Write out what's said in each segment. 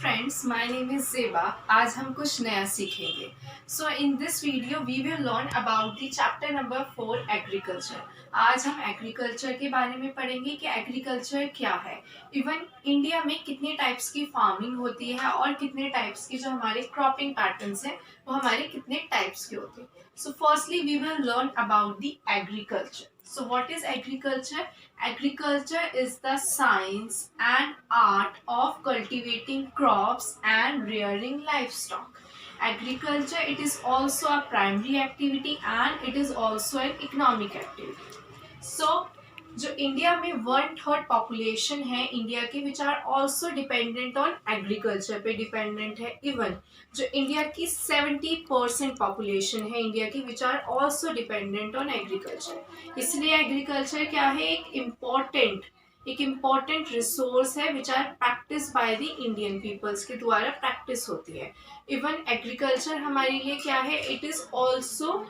Friends, my name is Zeba. आज हम कुछ नया सीखेंगे। So in this video we will learn about the chapter number 4 agriculture. आज हम एग्रीकल्चर के बारे में पढ़ेंगे कि एग्रीकल्चर क्या है, इवन इंडिया में कितने टाइप्स की फार्मिंग होती है और कितने टाइप्स की जो हमारे क्रॉपिंग पैटर्न्स हैं वो हमारे कितने टाइप्स के होते हैं। So firstly we will learn about the agriculture. So what is agriculture? Agriculture is the science and art of cultivating crops and rearing livestock. Agriculture, it is also a primary activity and it is also an economic activity. So जो India में 1/3 population है India की which are also dependent on agriculture पे dependent है। Even जो India की 70% population है India की which are also dependent on agriculture. इसलिए एग्रीकल्चर क्या है, एक इम्पॉर्टेंट रिसोर्स है which are practice by the Indian peoples के द्वारा प्रैक्टिस होती है। इवन एग्रीकल्चर हमारे लिए क्या है, it is also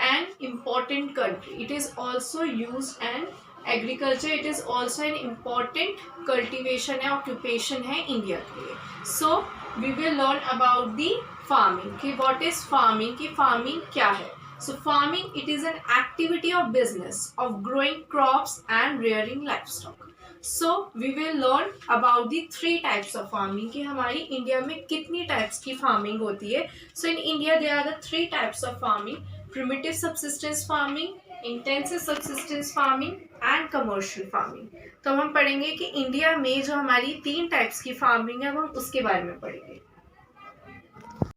an important country. It is also used and agriculture, it is also an important cultivation है, occupation है इंडिया के लिए. So we will learn about the farming कि what is farming, कि farming क्या है. So farming, it is an activity of business of growing crops and rearing livestock. So we will learn about the 3 types of farming कि हमारी India में कितनी types की farming होती है. So in India there are the 3 types of farming: primitive subsistence farming, intensive subsistence farming and commercial farming. तो हम पढ़ेंगे कि इंडिया में जो हमारी 3 टाइप्स की फार्मिंग है हम उसके बारे में पढ़ेंगे.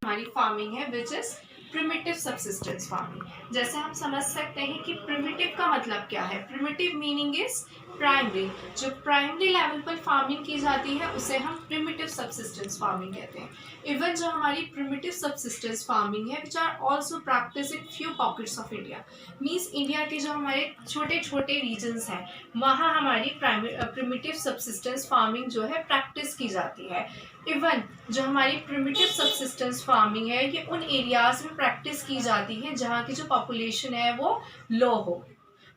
हमारी फार्मिंग है which is primitive subsistence farming. जैसे हम समझ सकते हैं कि प्रिमिटिव का मतलब क्या है. Primitive meaning is primary. जो प्राइमरी लेवल पर फार्मिंग की जाती है उसे हम प्रिमिटिव सब्सिस्टेंस फार्मिंग कहते हैं. इवन जो हमारी प्रिमिटिव सब्सिस्टेंस फार्मिंग है which are also practice in few pockets of India. Means India के जो हमारे छोटे छोटे रीजन्स हैं वहाँ हमारी प्रिमिटिव सब्सिस्टेंस फार्मिंग जो है प्रैक्टिस की जाती है. इवन जो हमारी प्रिमिटिव सब्सिस्टेंस फार्मिंग है ये उन एरियाज में प्रैक्टिस की जाती है जहाँ की जो पॉपुलेशन है वो लो हो.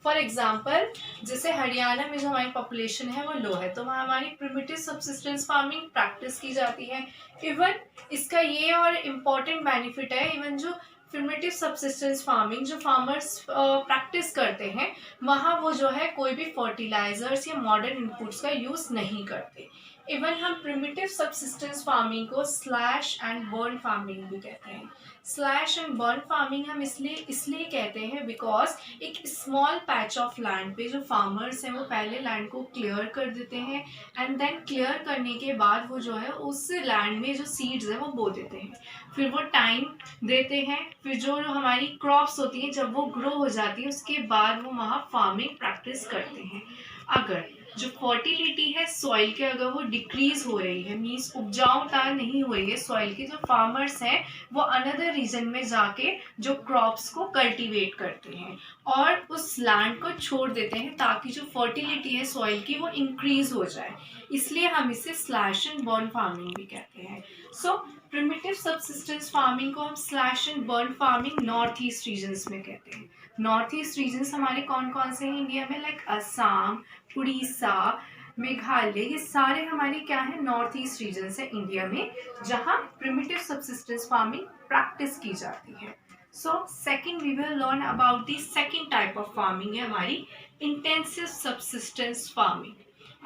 फॉर एग्जाम्पल जैसे हरियाणा में जो हमारी पॉपुलेशन है वो लो है तो वहाँ हमारी प्रिमिटिव सब्सिस्टेंस फार्मिंग प्रैक्टिस की जाती है. इवन इसका ये और इम्पॉर्टेंट बेनिफिट है, इवन जो प्रिमिटिव सब्सिस्टेंस फार्मिंग जो फार्मर्स प्रैक्टिस करते हैं वहाँ वो जो है कोई भी फर्टिलाइजर्स या मॉडर्न इनपुट्स का यूज़ नहीं करते. इवन हम प्रिमिटिव सब्सिस्टेंस फार्मिंग को स्लैश एंड बर्न फार्मिंग भी कहते हैं. स्लैश एंड बर्न फार्मिंग हम इसलिए कहते हैं बिकॉज एक स्मॉल पैच ऑफ लैंड पे जो फार्मर्स हैं वो पहले लैंड को क्लियर कर देते हैं एंड देन क्लियर करने के बाद वो जो है उस लैंड में जो सीड्स हैं वो बो देते हैं. फिर वो टाइम देते हैं, फिर जो हमारी क्रॉप्स होती हैं जब वो ग्रो हो जाती है उसके बाद वो वहाँ फार्मिंग प्रैक्टिस करते हैं. अगर जो फर्टिलिटी है सॉइल के अगर वो डिक्रीज हो रही है मीन्स उपजाऊता नहीं हो रही है सॉइल की, जो फार्मर्स हैं वो अनदर रीजन में जाके जो क्रॉप्स को कल्टीवेट करते हैं और उस लैंड को छोड़ देते हैं ताकि जो फर्टिलिटी है सॉइल की वो इंक्रीज हो जाए. इसलिए हम इसे स्लैश एंड बर्न फार्मिंग भी कहते हैं. सो प्रिमिटिव सब्सिस्टेंस फार्मिंग को हम slash and burn farming north east regions में कहते हैं. नॉर्थ ईस्ट रीजन्स हमारे कौन कौन से हैं इंडिया में, लाइक असम, उड़ीसा, मेघालय, ये सारे हमारे क्या है नॉर्थ ईस्ट रीजन्स है इंडिया में जहाँ प्रिमिटिव सब्सिस्टेंस फार्मिंग प्रैक्टिस की जाती है. So second we will learn about the second type of farming है हमारी intensive subsistence farming.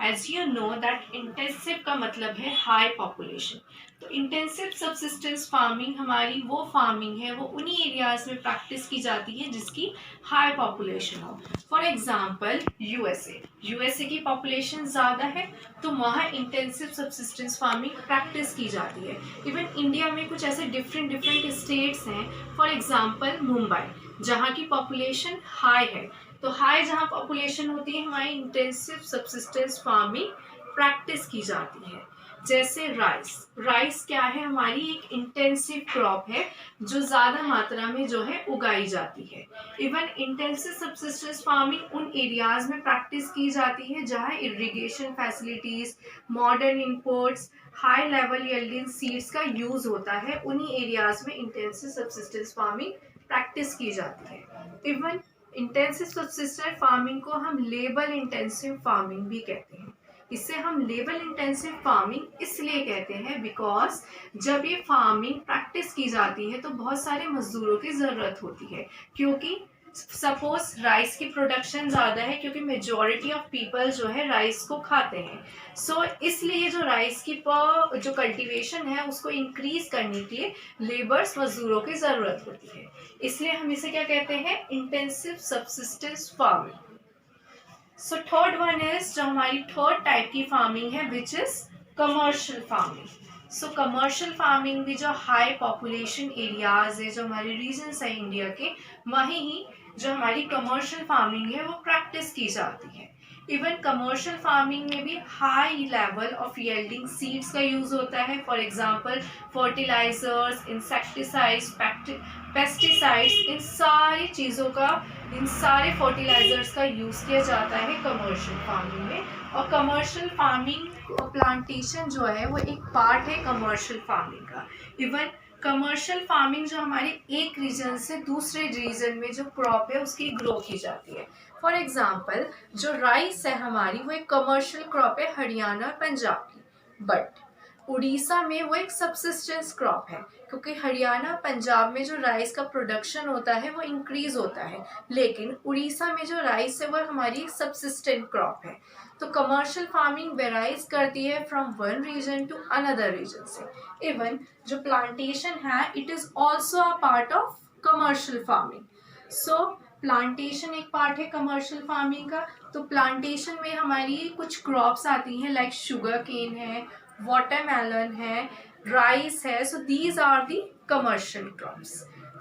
As you know that intensive का मतलब है हाई पॉपुलेशन. तो इंटेंसिव सब्सिस्टेंस फार्मिंग हमारी वो फार्मिंग है वो उन्हीं एरियाज में प्रैक्टिस की जाती है जिसकी हाई पॉपुलेशन हो. फॉर एग्जांपल यूएसए की पॉपुलेशन ज़्यादा है तो वहाँ इंटेंसिव सब्सिस्टेंस फार्मिंग प्रैक्टिस की जाती है. इवन इंडिया में कुछ ऐसे डिफरेंट स्टेट्स हैं, फॉर एग्जांपल मुंबई जहाँ की पॉपुलेशन हाई है तो हाई जहाँ पॉपुलेशन होती है हमारी इंटेंसिव सब्सिस्टेंस फार्मिंग प्रैक्टिस की जाती है. जैसे राइस क्या है, हमारी एक इंटेंसिव क्रॉप है जो ज़्यादा मात्रा में जो है उगाई जाती है. इवन इंटेंसिव सब्सिस्टेंस फार्मिंग उन एरियाज में प्रैक्टिस की जाती है जहाँ irrigation facilities, modern inputs, high level yielding seeds का यूज़ होता है. उन्हीं एरियाज में इंटेंसिव सब्सिस्टेंस फार्मिंग प्रैक्टिस की जाती है. इवन इंटेंसिव सब्सिस्टेंस फार्मिंग को हम लेबर इंटेंसिव फार्मिंग भी कहते हैं. इसे हम लेबर इंटेंसिव फार्मिंग इसलिए कहते हैं बिकॉज जब ये फार्मिंग प्रैक्टिस की जाती है तो बहुत सारे मजदूरों की ज़रूरत होती है, क्योंकि सपोज राइस की प्रोडक्शन ज़्यादा है क्योंकि मेजॉरिटी ऑफ पीपल जो है राइस को खाते हैं। सो इसलिए जो राइस की जो कल्टीवेशन है उसको इंक्रीज करने के लिए लेबर्स मजदूरों की ज़रूरत होती है, इसलिए हम इसे क्या कहते हैं, intensive subsistence farming. So third one is जो हमारी थर्ड टाइप की फार्मिंग है which is commercial farming. So commercial farming भी जो हाई पॉपुलेशन एरियाज है, जो हमारे रीजन्स है इंडिया के, वहीं ही जो हमारी कमर्शियल फार्मिंग है वो प्रैक्टिस की जाती है। इवन कमर्शियल फार्मिंग में भी high level of yielding seeds का यूज होता है। For example fertilizers, insecticides, pesticides, इन सारी चीज़ों का, इन सारे फर्टिलाइजर्स का यूज़ किया जाता है कमर्शियल फार्मिंग में। और कमर्शियल फार्मिंग प्लांटेशन जो है वो एक पार्ट है कमर्शियल फार्मिंग का। इवन कमर्शियल फार्मिंग जो हमारे एक रीजन से दूसरे रीजन में जो क्रॉप है उसकी ग्रो की जाती है। फॉर एग्जांपल जो राइस है हमारी वो एक कमर्शियल क्रॉप है हरियाणा और पंजाब की, बट उड़ीसा में वो एक सबसिस्टेंस क्रॉप है, क्योंकि हरियाणा पंजाब में जो राइस का प्रोडक्शन होता है वो इंक्रीज होता है, लेकिन उड़ीसा में जो राइस है वो हमारी एक सबसिस्टेंट क्रॉप है। तो कमर्शियल फार्मिंग वेराइज करती है from one region to another region से। इवन जो प्लांटेशन है it is also a part of commercial farming. So plantation एक पार्ट है कमर्शियल फार्मिंग का। तो प्लांटेशन में हमारी कुछ क्रॉप्स आती हैं लाइक शुगर केन है, वाटरमेलन है, राइस है। So these are the commercial crops.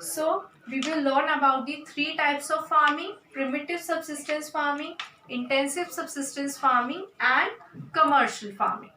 So we will learn about the three types of farming: primitive subsistence farming, intensive subsistence farming and commercial farming.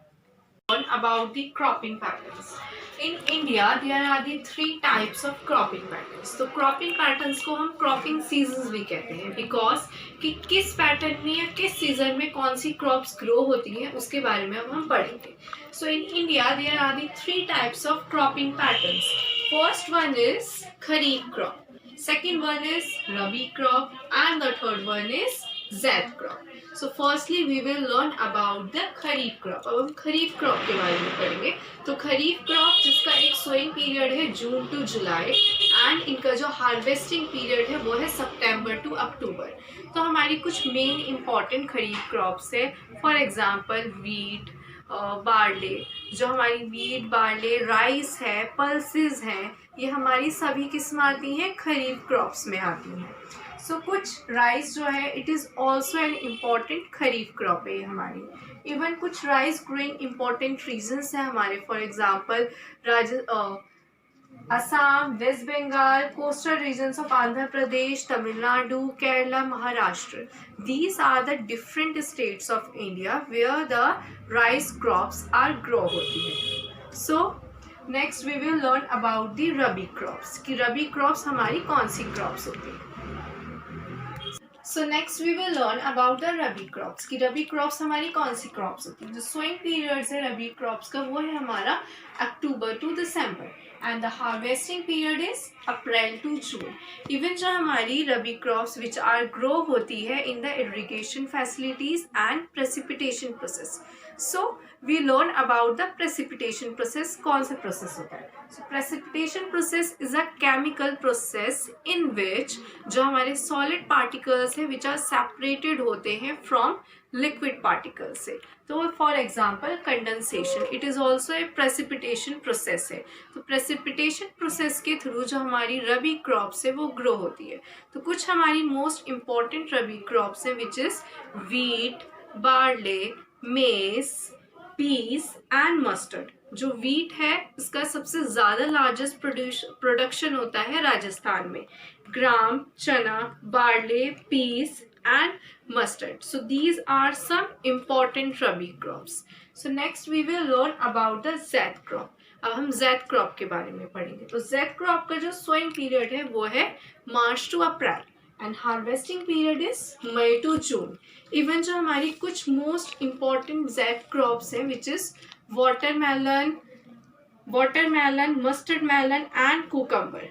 Learn about the cropping patterns. In India there are the three types of cropping patterns. तो cropping patterns को हम cropping seasons भी कहते हैं because कि किस pattern में या किस सीजन में कौन सी क्रॉप्स ग्रो होती हैं उसके बारे में अब हम पढ़ेंगे। So in India there are the three types of cropping patterns. First one is Kharif crop, second one is Rabi crop and the third one is Zaid crop. So firstly we will learn about the Kharif crop. अब हम खरीफ crop के बारे में पढ़ेंगे। तो खरीफ crop जिसका एक sowing period है जून टू जुलाई एंड इनका जो हार्वेस्टिंग पीरियड है वो है सितंबर टू अक्टूबर। तो हमारी कुछ मेन इंपॉर्टेंट खरीफ क्रॉप्स है, फॉर एग्जांपल वीट, बार्ले, जो हमारी वीट, बार्ले, राइस है, पल्सेस हैं, ये हमारी सभी किस्म आती हैं खरीफ क्रॉप्स में आती हैं। सो कुछ राइस जो है it is also an important kharif crop है हमारी। इवन कुछ राइस ग्रोइंग इम्पॉर्टेंट रीजन्स हैं हमारे, for example Assam, West Bengal, coastal regions of Andhra Pradesh, Tamil Nadu, Kerala, Maharashtra. These are the different states of India where the rice crops are grow होती है। So next we will learn about the Rabi crops कि Rabi crops हमारी कौन सी crops होती है। So next we will learn about the Rabi crops कि Rabi crops हमारी कौन सी crops होती है। जो sowing periods है Rabi crops का वो है हमारा October to December and the harvesting period is April to June. Even जो हमारी Rabi crops which are grow होती है in the irrigation facilities and precipitation process. So we learn about the precipitation process. कौन सा process होता है? So precipitation process is a chemical process in which जो हमारे solid particles हैं which are separated होते हैं from liquid particles से। तो for example condensation it is also a precipitation process है। तो precipitation process के थ्रू जो हमारी रबी crops है वो grow होती है। तो कुछ हमारी most important रबी crops है which is wheat, barley, maize, peas and mustard। जो wheat है इसका सबसे ज़्यादा लार्जेस्ट प्रोडक्शन होता है राजस्थान में, ग्राम, चना, barley, peas and mustard. So these are some important rabi crops. So next we will learn about the zaid crop. अब हम zaid crop के बारे में पढ़ेंगे। तो zaid crop का जो sowing period है वो है March to April and harvesting period is May to June. इवन जो हमारी कुछ most important zaid crops है which is watermelon, mustard melon and cucumber।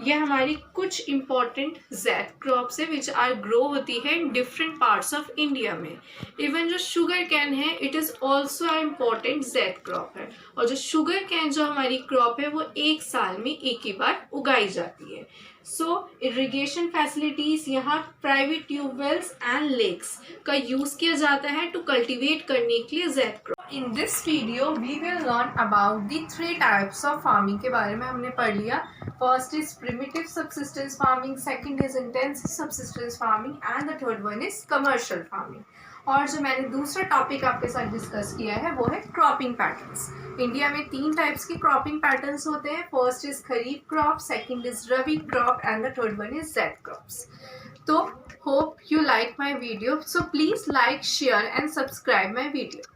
ये हमारी कुछ इम्पॉर्टेंट ज़ैद क्रॉप्स है विच आर ग्रो होती है in different parts of India में। इवन जो शुगर कैन है it is also a important zaid crop है, और जो शुगर कैन जो हमारी क्रॉप है वो एक साल में एक ही बार उगाई जाती है। सो इरिगेशन फैसिलिटीज़ यहाँ प्राइवेट ट्यूबवेल्स एंड लेक्स का यूज़ किया जाता है टू कल्टिवेट करने के लिए zaid crop. In this video we will learn about the 3 types of farming के बारे में हमने पढ़ लिया। First is primitive subsistence farming, second is intensive subsistence farming and the third one is commercial farming. और जो मैंने दूसरा टॉपिक आपके साथ डिस्कस किया है वो है क्रॉपिंग पैटर्न्स। इंडिया में 3 टाइप्स की क्रॉपिंग पैटर्न्स होते हैं। First is kharif crop, second is rabi crop and the third one is zaid crops. तो hope you like my video, so please like, share and subscribe my video.